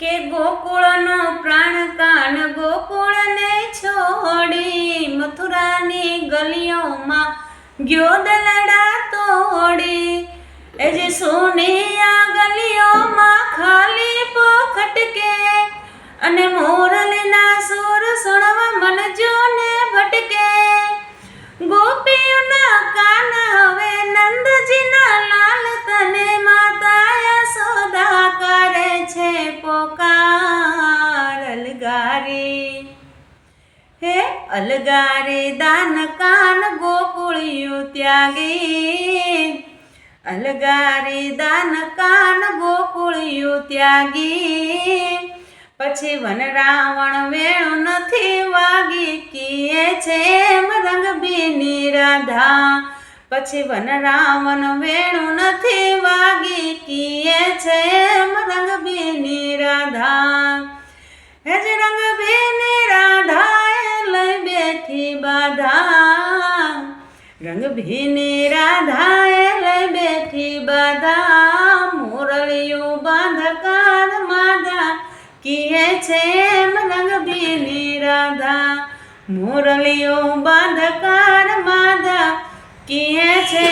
કે ગોકુળનો પ્રાણ કાન ગોકુળને છોડી મથુરાની ગલીઓમાં ગયો દલડા તોડી એ જે સોનિયા ગલીઓમાં ખાલી પોખટકે અને મોરલીના સુર સુણવા મન જોને ભટકે ગોપીઓના કાન હવે નંદજીના લાલ તને માતા યશોદા કરે છે પોકાર અલગારી હે અલગારી દાન કાન ગોકુળિયું ત્યાગી અલગારી દાન કાન ગોકુળિયું ત્યાગી પછી વન રાવણ વેણું નથી વાગી કીએ છે એમ રંગબીની રાધા પછી વન રાવણ વેણું નથી વાગી કીએ છે એમ રંગબીની રાધા હેજ રંગબીની રાધાએ લઈ બેઠી બાધા રંગભીની રાધાએ લઈ બેઠી બાધા મોરલિયું બાંધકાર માધા કીએ છે એમ રંગભીની રાધા મોરલિયું બાંધકાર માધા કીએ છે